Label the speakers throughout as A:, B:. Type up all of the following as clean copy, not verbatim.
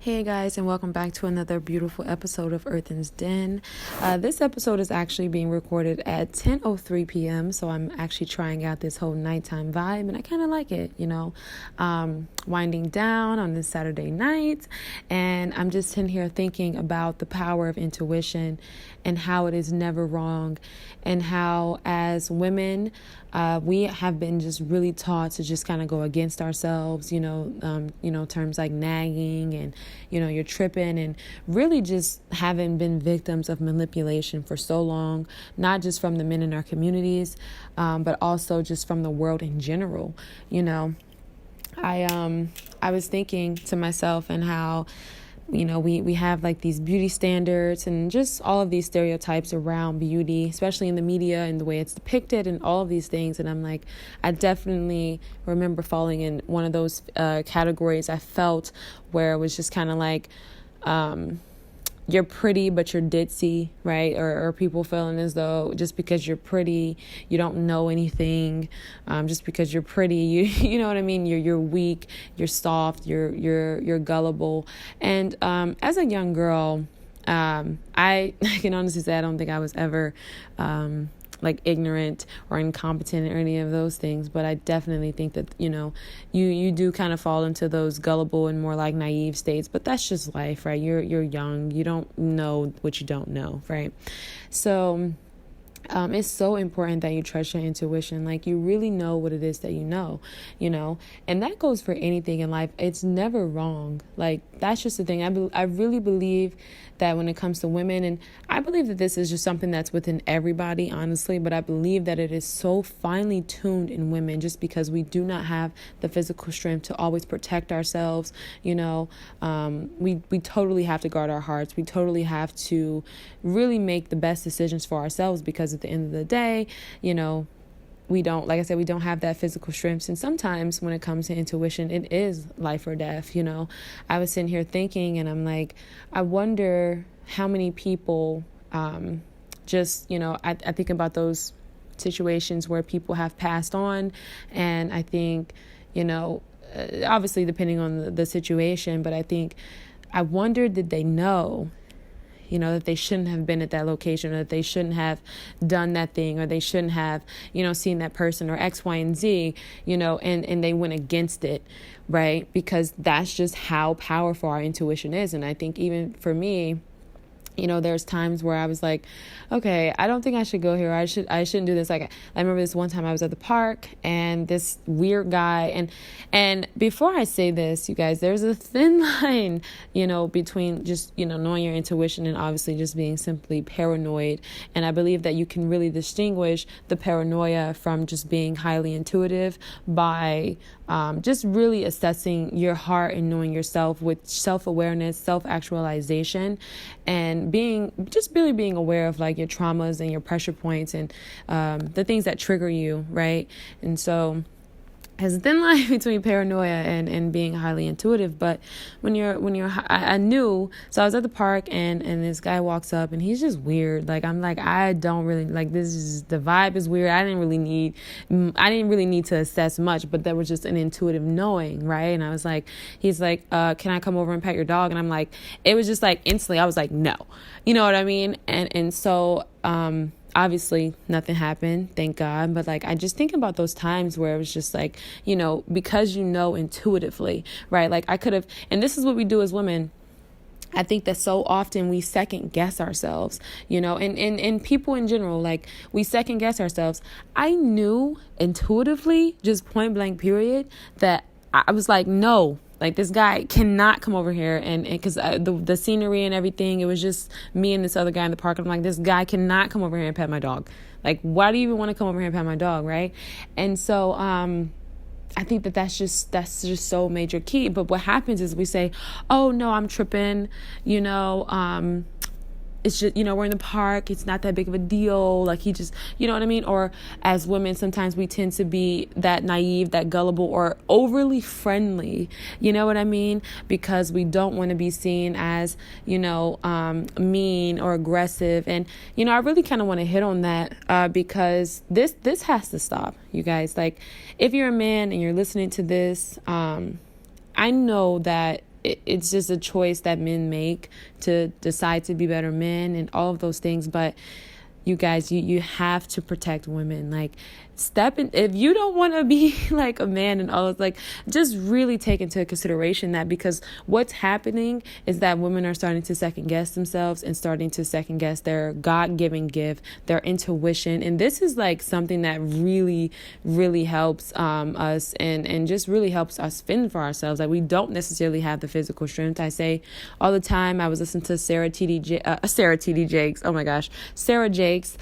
A: Hey guys, and welcome back to another beautiful episode of Earthen's Den. This episode is actually being recorded at 10:03 p.m., so I'm actually trying out this whole nighttime vibe, and I kind of like it, winding down on this Saturday night, and I'm just sitting here thinking about the power of intuition and how it is never wrong, and how as women, we have been just really taught to just kind of go against ourselves, terms like nagging and, you're tripping, and really just having been victims of manipulation for so long, not just from the men in our communities, but also just from the world in general. I was thinking to myself and how, we have like these beauty standards and just all of these stereotypes around beauty, especially in the media and the way it's depicted and all of these things. And I'm like, I definitely remember falling in one of those categories. I felt where it was just kind of like, you're pretty, but you're ditzy, right? Or people feeling as though just because you're pretty, you don't know anything. Just because you're pretty, you know what I mean? You're weak, you're soft, you're gullible. And as a young girl, I can honestly say I don't think I was ever like ignorant or incompetent or any of those things, but I definitely think that you do kind of fall into those gullible and more like naive states, but that's just life, right? You're young, you don't know what you don't know, right? So it's so important that you trust your intuition. Like, you really know what it is that you know, and that goes for anything in life. It's never wrong. Like, that's just the thing. I really believe that when it comes to women, and I believe that this is just something that's within everybody, honestly, but I believe that it is so finely tuned in women just because we do not have the physical strength to always protect ourselves. We totally have to guard our hearts. We totally have to really make the best decisions for ourselves, because at the end of the day, we don't, like I said, we don't have that physical strength. And sometimes when it comes to intuition, it is life or death. I was sitting here thinking, and I'm like, I wonder how many people I think about those situations where people have passed on. And I think, obviously depending on the situation, but I wonder, did they know that they shouldn't have been at that location, or that they shouldn't have done that thing, or they shouldn't have, seen that person, or X, Y, and Z, and they went against it, right? Because that's just how powerful our intuition is. And I think even for me, there's times where I was like, okay, I don't think I should go here. I shouldn't do this. Like, I remember this one time I was at the park, and this weird guy, and before I say this, you guys, there's a thin line, between just, knowing your intuition and obviously just being simply paranoid. And I believe that you can really distinguish the paranoia from just being highly intuitive by just really assessing your heart and knowing yourself with self-awareness, self-actualization, and really being aware of like your traumas and your pressure points and the things that trigger you, right? And so there's a thin line between paranoia and being highly intuitive. But I knew, so I was at the park, and this guy walks up, and he's just weird. Like, I'm like, I don't really like this. The vibe is weird. I didn't really need to assess much, but there was just an intuitive knowing, right? And I was like, he's like, can I come over and pet your dog? And I'm like, it was just like instantly, I was like, no, you know what I mean? And so, obviously nothing happened, thank God. But like, I just think about those times where it was just like, because intuitively, right? Like, I could have, and this is what we do as women. I think that so often we second guess ourselves, and people in general, like, we second guess ourselves. I knew intuitively, just point blank period, that I was like, no, like, this guy cannot come over here, and because the scenery and everything, it was just me and this other guy in the park. I'm like, this guy cannot come over here and pet my dog. Like, why do you even want to come over here and pet my dog, right? And so I think that's just so major key. But what happens is we say, oh no, I'm tripping, it's just, we're in the park, it's not that big of a deal, like, he just, you know what I mean? Or as women, sometimes we tend to be that naive, that gullible, or overly friendly, you know what I mean? Because we don't want to be seen as, mean or aggressive. And, I really kind of want to hit on that because this has to stop, you guys. Like, if you're a man and you're listening to this, I know that it's just a choice that men make to decide to be better men and all of those things. But you guys, you have to protect women. Like, step in. If you don't want to be like a man and all, like, just really take into consideration that, because what's happening is that women are starting to second guess themselves and starting to second guess their God-given gift, their intuition. And this is like something that really, really helps us and just really helps us fend for ourselves. Like, we don't necessarily have the physical strength. I say all the time, I was listening to Sarah Jakes.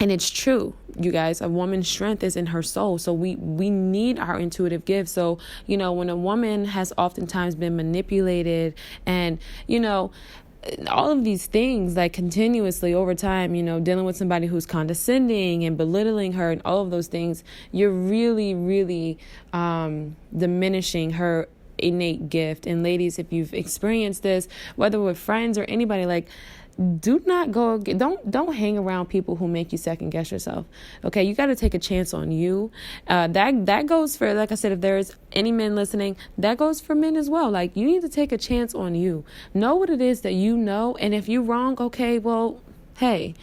A: And it's true, you guys, a woman's strength is in her soul. So we need our intuitive gifts. So, when a woman has oftentimes been manipulated and, all of these things, like, continuously over time, dealing with somebody who's condescending and belittling her and all of those things, you're really, really diminishing her innate gift. And ladies, if you've experienced this, whether with friends or anybody, like, don't hang around people who make you second guess yourself. Okay, you got to take a chance on you. That goes for, like I said, if there's any men listening, that goes for men as well. Like, you need to take a chance on you. Know what it is that you know, and if you're wrong, okay, well, hey,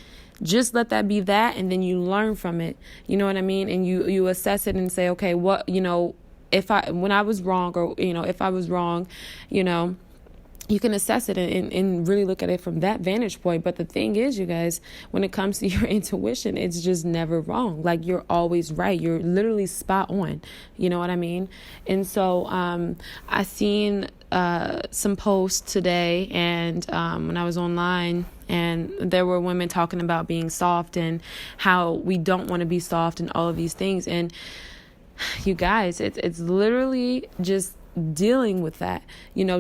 A: just let that be that, and then you learn from it. You know what I mean? And you assess it and say, okay, what, when I was wrong, or if I was wrong, you can assess it and really look at it from that vantage point. But the thing is, you guys, when it comes to your intuition, it's just never wrong. Like, you're always right. You're literally spot on. You know what I mean? And so I seen some posts today, and when I was online, and there were women talking about being soft and how we don't want to be soft and all of these things. And you guys, it's literally just dealing with that,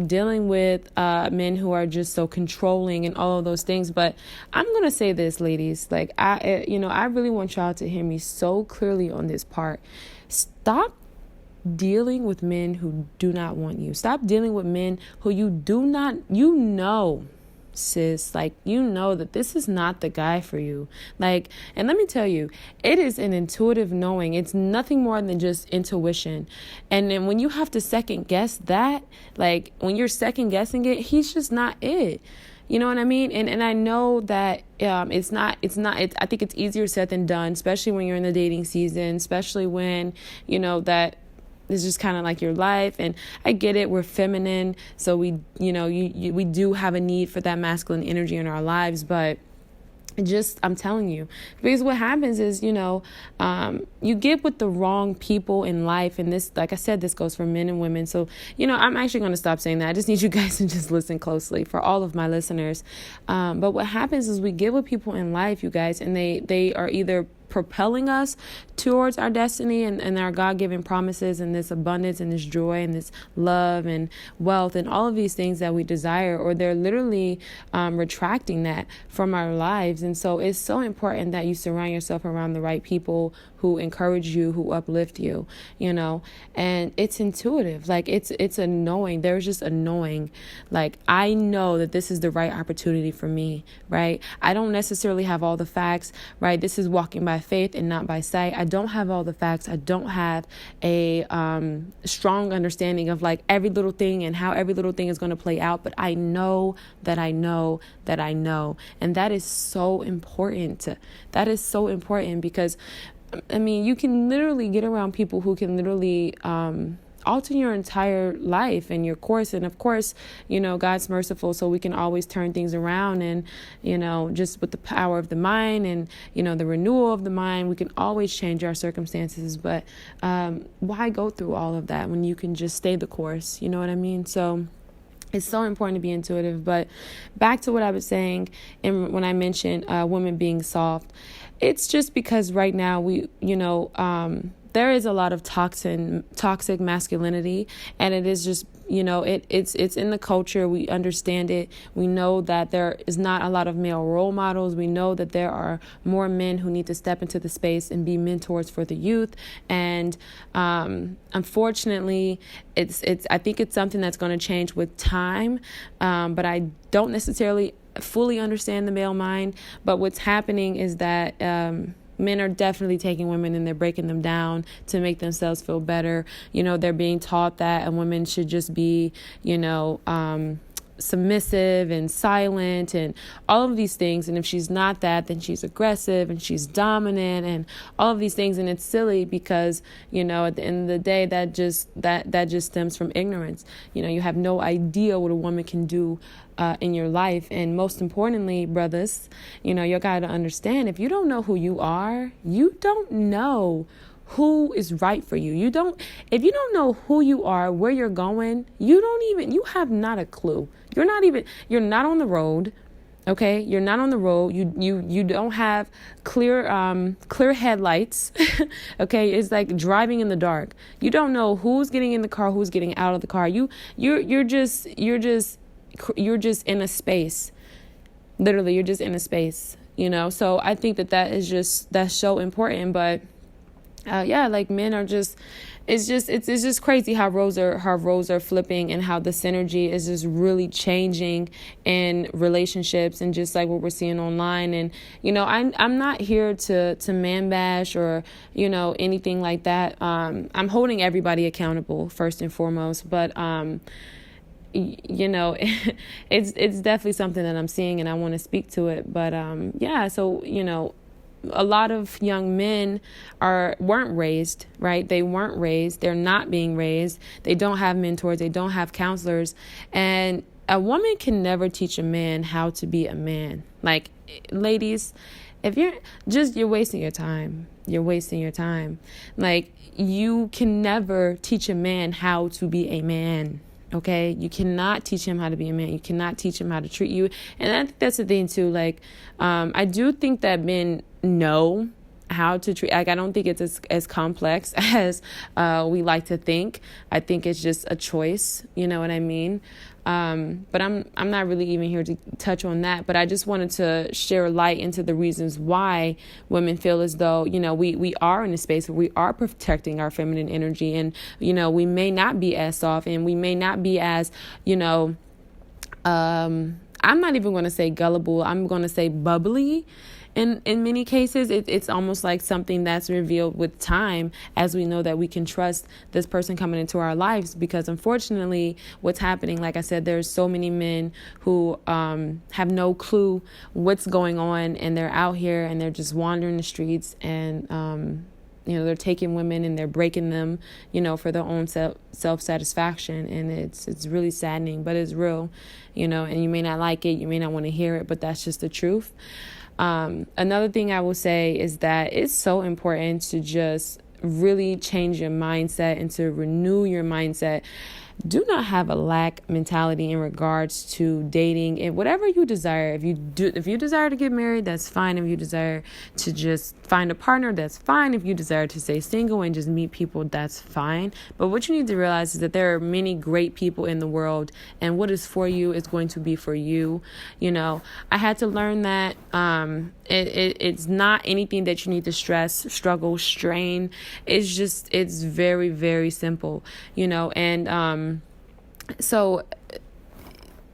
A: dealing with men who are just so controlling and all of those things. But I'm going to say this, ladies, like, I really want y'all to hear me so clearly on this part. Stop dealing with men who do not want you. Stop dealing with men who sis, like, that this is not the guy for you. Like, and let me tell you, it is an intuitive knowing. It's nothing more than just intuition. And then when you have to second guess that, like, when you're second guessing it, he's just not it. You know what I mean? And I know that I think it's easier said than done, especially when you're in the dating season, especially when, that it's just kind of like your life. And I get it. We're feminine. So we do have a need for that masculine energy in our lives. But I'm telling you, because what happens is, you get with the wrong people in life. And this, like I said, this goes for men and women. So, I'm actually going to stop saying that. I just need you guys to just listen closely for all of my listeners. But what happens is we get with people in life, you guys, and they are either propelling us towards our destiny and our God-given promises and this abundance and this joy and this love and wealth and all of these things that we desire, or they're literally retracting that from our lives. And so it's so important that you surround yourself around the right people who encourage you, who uplift you, and it's intuitive. Like, it's a knowing. There's just a knowing. Like, I know that this is the right opportunity for me, right? I don't necessarily have all the facts, right? This is walking by faith and not by sight. I don't have all the facts. I don't have a strong understanding of, like, every little thing and how every little thing is going to play out. But I know that I know that I know. And that is so important. That is so important because, I mean, you can literally get around people who can literally alter your entire life and your course. And of course, God's merciful, so we can always turn things around. And, just with the power of the mind and, the renewal of the mind, we can always change our circumstances. But why go through all of that when you can just stay the course? You know what I mean? So it's so important to be intuitive. But back to what I was saying, and when I mentioned women being soft, it's just because right now there is a lot of toxic masculinity, and it is just, it's in the culture. We understand it. We know that there is not a lot of male role models. We know that there are more men who need to step into the space and be mentors for the youth. And unfortunately, I think it's something that's going to change with time. But I don't necessarily fully understand the male mind. But what's happening is that Men are definitely taking women and they're breaking them down to make themselves feel better. They're being taught that a woman should just be, submissive and silent and all of these things, and if she's not that, then she's aggressive and she's dominant and all of these things. And it's silly because at the end of the day, that just stems from ignorance. You have no idea what a woman can do in your life. And most importantly, brothers, you got to understand, if you don't know who you are, you don't know who is right for you. If you don't know who you are, where you're going, you have not a clue. You're not on the road. Okay. You're not on the road. You don't have clear headlights. Okay. It's like driving in the dark. You don't know who's getting in the car, who's getting out of the car. You're just in a space. Literally, you're just in a space, So I think that's so important. But men are it's just crazy how roles are flipping and how the synergy is just really changing in relationships, and just like what we're seeing online. And I'm not here to man bash or anything like that. I'm holding everybody accountable first and foremost, but it's definitely something that I'm seeing and I want to speak to it. But so a lot of young men weren't raised, right? They weren't raised. They're not being raised. They don't have mentors. They don't have counselors. And a woman can never teach a man how to be a man. Like, ladies, if you're wasting your time. You're wasting your time. Like, you can never teach a man how to be a man. Okay, you cannot teach him how to be a man. You cannot teach him how to treat you. And I think that's the thing too. Like, I do think that men know how to treat. Like, I don't think it's as complex as we like to think. I think it's just a choice. You know what I mean? But I'm not really even here to touch on that. But I just wanted to share light into the reasons why women feel as though, we are in a space where we are protecting our feminine energy, and, we may not be as soft, and we may not be as, I'm not even going to say gullible. I'm going to say bubbly. In many cases, it's almost like something that's revealed with time, as we know that we can trust this person coming into our lives. Because unfortunately, what's happening, like I said, there's so many men who have no clue what's going on, and they're out here and they're just wandering the streets, and they're taking women and they're breaking them, for their own self-satisfaction. And it's really saddening, but it's real, and you may not like it, you may not want to hear it, but that's just the truth. Another thing I will say is that it's so important to just really change your mindset and to renew your mindset. Do not have a lack mentality in regards to dating and whatever you desire. If you desire to get married, that's fine. If you desire to just find a partner, that's fine. If you desire to stay single and just meet people, that's fine. But what you need to realize is that there are many great people in the world, and what is for you is going to be for you. I had to learn that it's not anything that you need to stress, struggle, strain. It's very, very simple, and so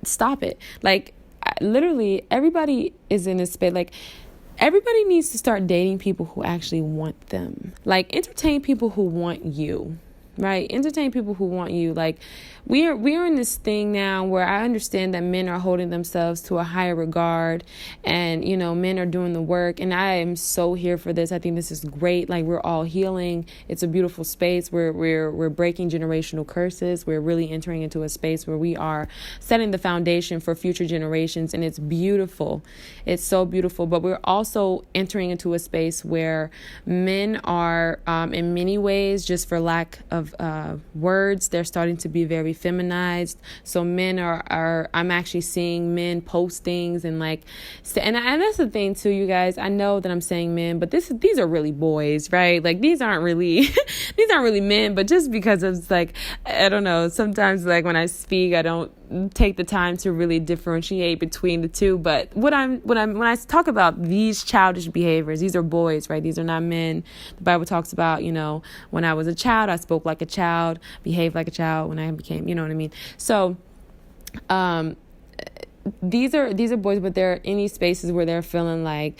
A: stop it. Like, literally, everybody is in a space. Like, everybody needs to start dating people who actually want them. Like, entertain people who want you. Right? Entertain people who want you. Like, we're in this thing now where I understand that men are holding themselves to a higher regard, and men are doing the work, and I am so here for this. I think this is great. Like, we're all healing. It's a beautiful space. We're breaking generational curses. We're really entering into a space where we are setting the foundation for future generations, and it's beautiful. It's so beautiful. But we're also entering into a space where men are, in many ways, just for lack of words, they're starting to be very feminized. So men are I'm actually seeing men post things and and that's the thing too, you guys. I know that I'm saying men, but these are really boys, right? Like, these aren't really men, but just because it's like, I don't know, sometimes like when I speak, I don't take the time to really differentiate between the two. But when I talk about these childish behaviors, these are boys, right? These are not men. The Bible talks about, when I was a child, I spoke like a child, behaved like a child. When I became, you know what I mean? So, these are boys, but there are any spaces where they're feeling like,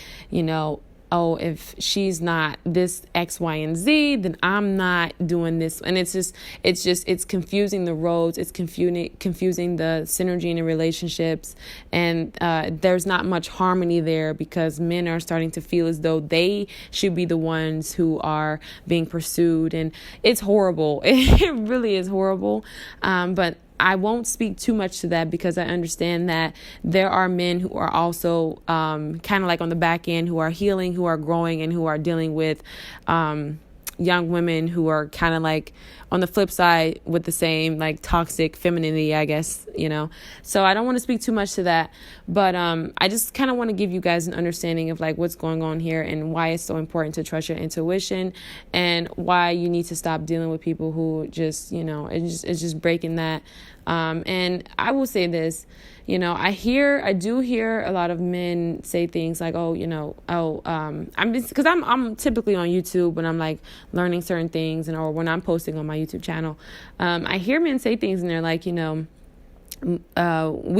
A: oh, if she's not this X, Y, and Z, then I'm not doing this. And it's confusing the roles. It's confusing the synergy in the relationships. And there's not much harmony there, because men are starting to feel as though they should be the ones who are being pursued. And it's horrible. It really is horrible. But I won't speak too much to that, because I understand that there are men who are also kind of like on the back end, who are healing, who are growing, and who are dealing with young women who are kind of like on the flip side with the same like toxic femininity, I guess, So I don't want to speak too much to that, but I just kind of want to give you guys an understanding of like what's going on here, and why it's so important to trust your intuition, and why you need to stop dealing with people who just, it's just breaking that. And I will say this, I do hear a lot of men say things like, because I'm typically on YouTube when I'm like learning certain things, or when I'm posting on my YouTube channel, I hear men say things and they're like, we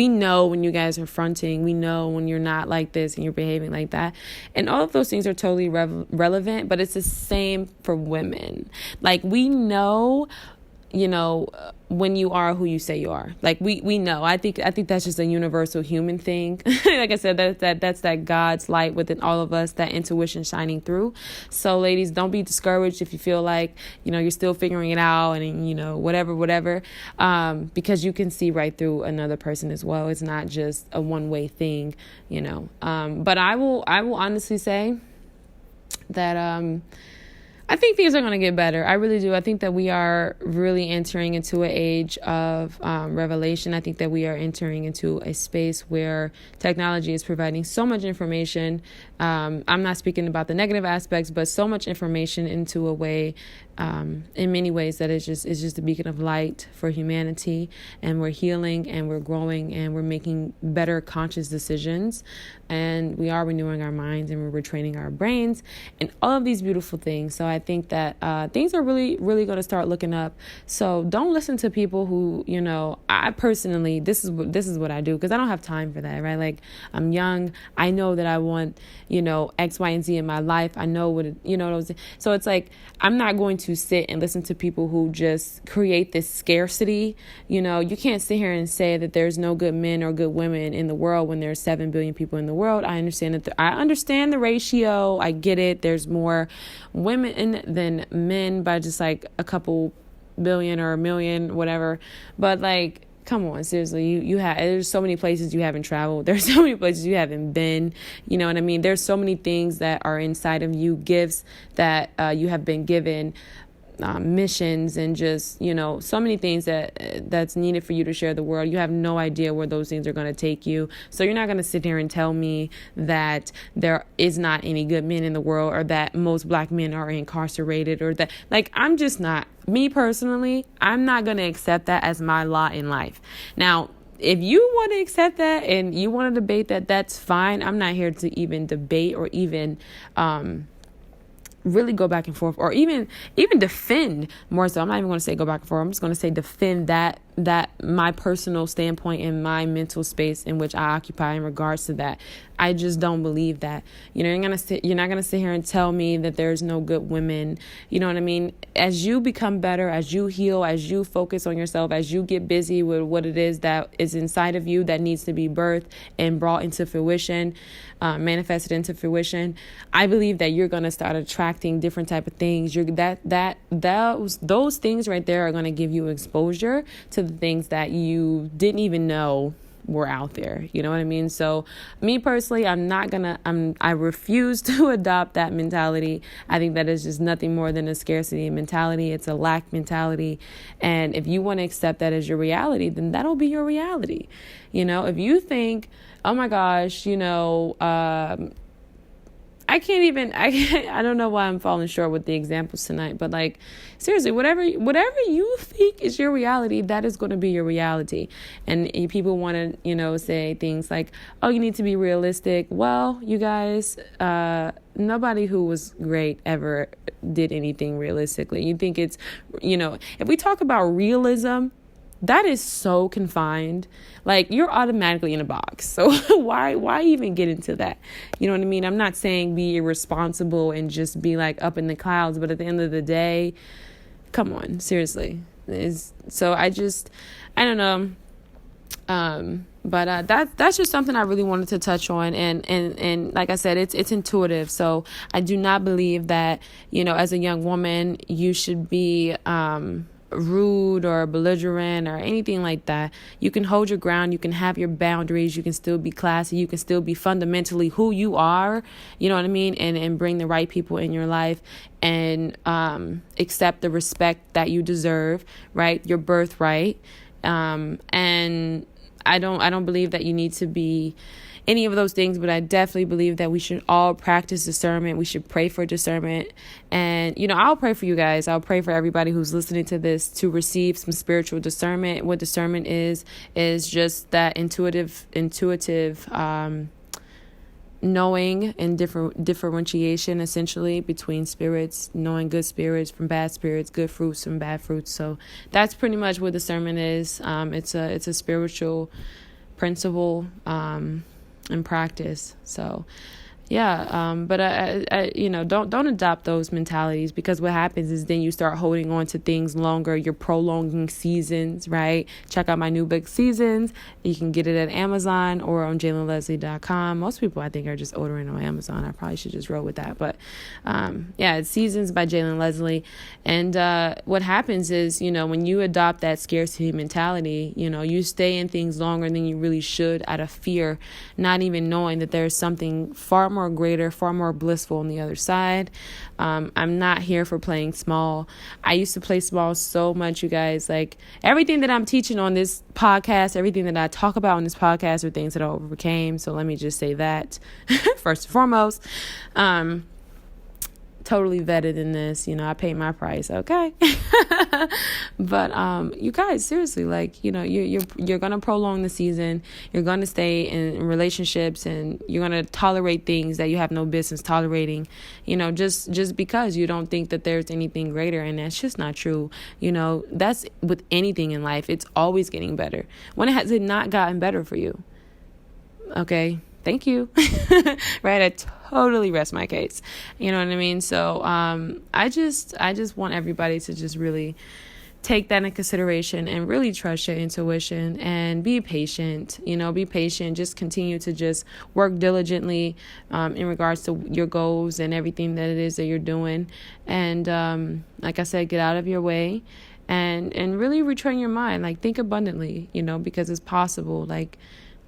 A: know when you guys are fronting, we know when you're not like this and you're behaving like that. And all of those things are totally relevant, but it's the same for women. Like, we know, when you are who you say you are. Like, we know. I think that's just a universal human thing. Like I said, that's that God's light within all of us, that intuition shining through. So ladies, don't be discouraged if you feel like, you're still figuring it out, and whatever, because you can see right through another person as well. It's not just a one-way thing, But I will honestly say that I think things are going to get better. I really do. I think that we are really entering into an age of revelation. I think that we are entering into a space where technology is providing so much information. I'm not speaking about the negative aspects, but so much information into a way, in many ways, that it's just a beacon of light for humanity. And we're healing, and we're growing, and we're making better conscious decisions. And we are renewing our minds, and we're retraining our brains, and all of these beautiful things. So I think that things are really, really going to start looking up. So don't listen to people who, I personally, this is what I do, because I don't have time for that, right? Like, I'm young. I know that I want, X, Y, and Z in my life. I know what so it's like, I'm not going to sit and listen to people who just create this scarcity. You can't sit here and say that there's no good men or good women in the world when there's 7 billion people in the world. I understand that. I understand the ratio. I get it. There's more women than men by just like a couple billion or a million, whatever. But like, come on, seriously, there's so many places you haven't traveled. There's so many places you haven't been. You know what I mean? There's so many things that are inside of you, gifts that you have been given, missions, and just, so many things that's needed for you to share the world. You have no idea where those things are going to take you. So you're not going to sit here and tell me that there is not any good men in the world, or that most black men are incarcerated, or that, like, I'm just not, me personally, I'm not going to accept that as my lot in life. Now, if you want to accept that and you want to debate that, that's fine. I'm not here to even debate or even, really go back and forth, or even defend, more so. I'm not even going to say go back and forth. I'm just going to say defend that my personal standpoint and my mental space in which I occupy in regards to that. I just don't believe that. You're not going to sit here and tell me that there's no good women. You know what I mean? As you become better, as you heal, as you focus on yourself, as you get busy with what it is that is inside of you that needs to be birthed and brought into fruition, manifested into fruition, I believe that you're going to start attracting different type of things. Those things right there are going to give you exposure to the things that you didn't even know were out there. You know what I mean? So me personally, I refuse to adopt that mentality. I think that is just nothing more than a scarcity mentality. It's a lack mentality. And if you want to accept that as your reality, then that'll be your reality. If you think, oh my gosh, I don't know why I'm falling short with the examples tonight, but like, seriously, whatever you think is your reality, that is going to be your reality. And people want to, say things like, oh, you need to be realistic. Well, you guys, nobody who was great ever did anything realistically. You think it's, if we talk about realism, that is so confined. Like, you're automatically in a box. So why even get into that? You know what I mean? I'm not saying be irresponsible and just be like up in the clouds, but at the end of the day, come on, seriously. I don't know. But that's just something I really wanted to touch on, and like I said, it's intuitive. So I do not believe that, as a young woman, you should be rude or belligerent or anything like that. You can hold your ground, you can have your boundaries, you can still be classy, you can still be fundamentally who you are, you know what I mean, and bring the right people in your life, and accept the respect that you deserve, right? Your birthright. And I don't believe that you need to be any of those things, but I definitely believe that we should all practice discernment. We should pray for discernment. And, I'll pray for you guys. I'll pray for everybody who's listening to this to receive some spiritual discernment. What discernment is just that intuitive, knowing and differentiation, essentially, between spirits, knowing good spirits from bad spirits, good fruits from bad fruits. So that's pretty much what discernment is. It's a spiritual principle and practice. So but I don't adopt those mentalities, because what happens is then you start holding on to things longer. You're prolonging seasons, right? Check out my new book, Seasons. You can get it at Amazon or on JalenLeslie.com. Most people, I think, are just ordering on Amazon. I probably should just roll with that. But it's Seasons by Jalen Leslie. And what happens is, when you adopt that scarcity mentality, you stay in things longer than you really should out of fear, not even knowing that there's something far more greater, far more blissful on the other side. I'm not here for playing small. I used to play small so much, you guys. Like, everything that I'm teaching on this podcast, everything that I talk about on this podcast are things that I overcame. So let me just say that first and foremost. Totally vetted in this, I paid my price, okay? But you guys, seriously, like, you're gonna prolong the season, you're gonna stay in relationships, and you're gonna tolerate things that you have no business tolerating, just because you don't think that there's anything greater. And that's just not true. That's with anything in life. It's always getting better. When has it not gotten better for you? Okay, thank you. Right? I totally rest my case. You know what I mean? So I just want everybody to just really take that in consideration and really trust your intuition and be patient. Be patient. Just continue to just work diligently in regards to your goals and everything that it is that you're doing. And like I said, get out of your way and really retrain your mind. Like, think abundantly, because it's possible. Like,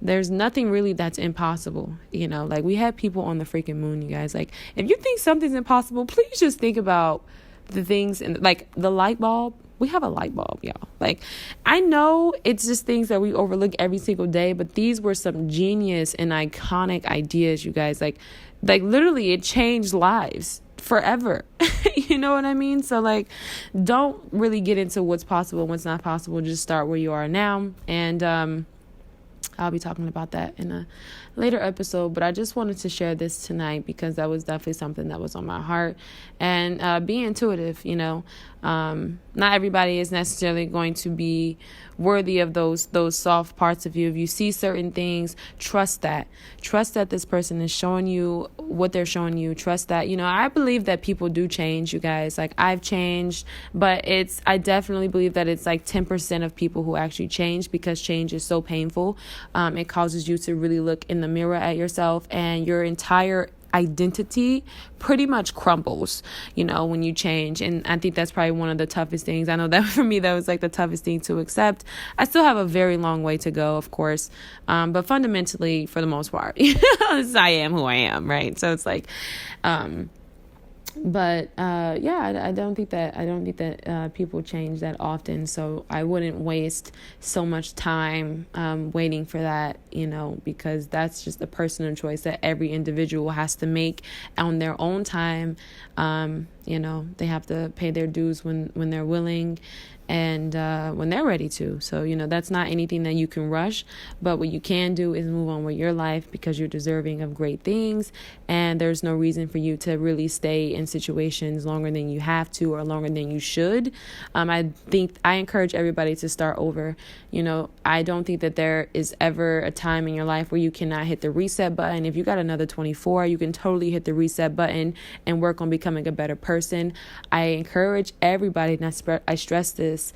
A: there's nothing really that's impossible, like, we have people on the freaking moon, you guys. Like, if you think something's impossible, please just think about the things, and like the light bulb. We have a light bulb, y'all. Like, I know it's just things that we overlook every single day, but these were some genius and iconic ideas, you guys. Like literally, it changed lives forever. You know what I mean? So, like, don't really get into what's possible and what's not possible. Just start where you are now. And I'll be talking about that in a later episode, but I just wanted to share this tonight because that was definitely something that was on my heart. And be intuitive, not everybody is necessarily going to be worthy of those soft parts of you. If you see certain things, trust that this person is showing you what they're showing you. Trust that, I believe that people do change, you guys. Like, I've changed, but I definitely believe that it's like 10% of people who actually change, because change is so painful. It causes you to really look in the mirror at yourself, and your entire identity pretty much crumbles, when you change. And I think that's probably one of the toughest things. I know that for me, that was like the toughest thing to accept. I still have a very long way to go, of course. But fundamentally, for the most part, I am who I am, right? So it's like, I don't think that people change that often. So I wouldn't waste so much time waiting for that, because that's just a personal choice that every individual has to make on their own time. They have to pay their dues when they're willing. and when they're ready to. So, that's not anything that you can rush, but what you can do is move on with your life because you're deserving of great things, and there's no reason for you to really stay in situations longer than you have to or longer than you should. I encourage everybody to start over. I don't think that there is ever a time in your life where you cannot hit the reset button. If you got another 24, you can totally hit the reset button and work on becoming a better person. I encourage everybody, and I stress this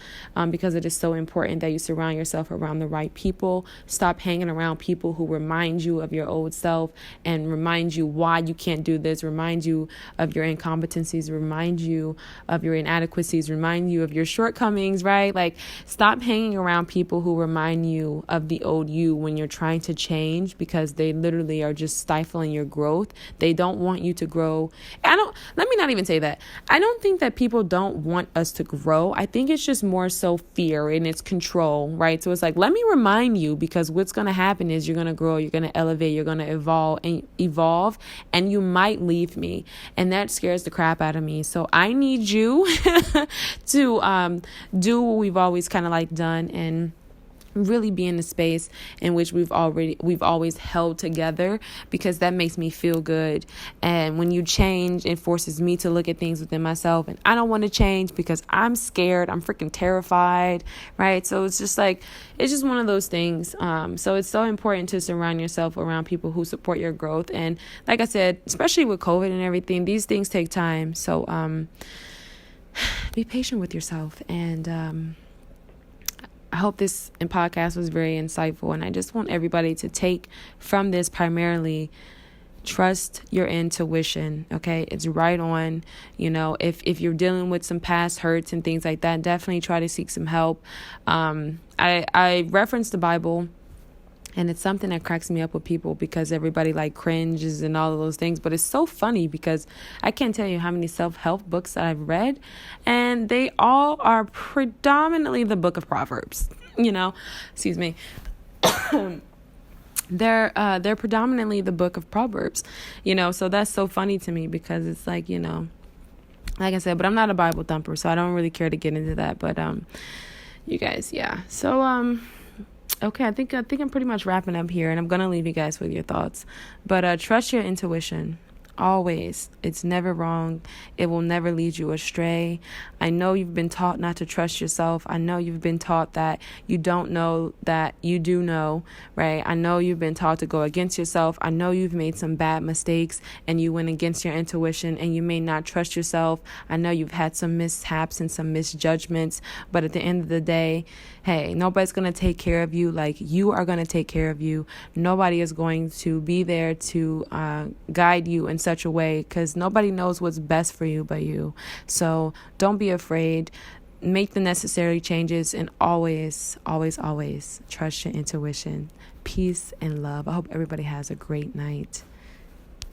A: because it is so important that you surround yourself around the right people. Stop hanging around people who remind you of your old self and remind you why you can't do this, remind you of your incompetencies, remind you of your inadequacies, remind you of your shortcomings, right? Like, stop hanging around people who remind you of the old you when you're trying to change, because they literally are just stifling your growth. They don't want you to grow. Let me not even say that. I don't think that people don't want us to grow. I think it's just more so fear and it's control, right? So it's like, let me remind you, because what's going to happen is you're going to grow, you're going to elevate, you're going to evolve, and you might leave me. And that scares the crap out of me. So I need you to do what we've always kind of like done, and really be in the space in which we've always held together, because that makes me feel good. And when you change, it forces me to look at things within myself, and I don't want to change because I'm scared. I'm freaking terrified, right? So it's just one of those things. So it's so important to surround yourself around people who support your growth. And like I said, especially with COVID and everything, these things take time. So be patient with yourself. And I hope this podcast was very insightful, and I just want everybody to take from this primarily, trust your intuition, okay? It's right on. If you're dealing with some past hurts and things like that, definitely try to seek some help. I referenced the Bible, and it's something that cracks me up with people because everybody cringes and all of those things. But it's so funny because I can't tell you how many self-help books that I've read, and they all are predominantly the book of Proverbs, excuse me. They're predominantly the book of Proverbs, so that's so funny to me because it's like I said, but I'm not a Bible thumper, so I don't really care to get into that. But, you guys, yeah. So, okay, I think I'm pretty much wrapping up here, and I'm going to leave you guys with your thoughts. But trust your intuition. Always. It's never wrong. It will never lead you astray. I know you've been taught not to trust yourself. I know you've been taught that you don't know that you do know, right? I know you've been taught to go against yourself. I know you've made some bad mistakes and you went against your intuition and you may not trust yourself. I know you've had some mishaps and some misjudgments, but at the end of the day, hey, nobody's going to take care of you like you are going to take care of you. Nobody is going to be there to guide you in such a way, because nobody knows what's best for you but you. So don't be afraid. Make the necessary changes, and always, always, always trust your intuition. Peace and love. I hope everybody has a great night.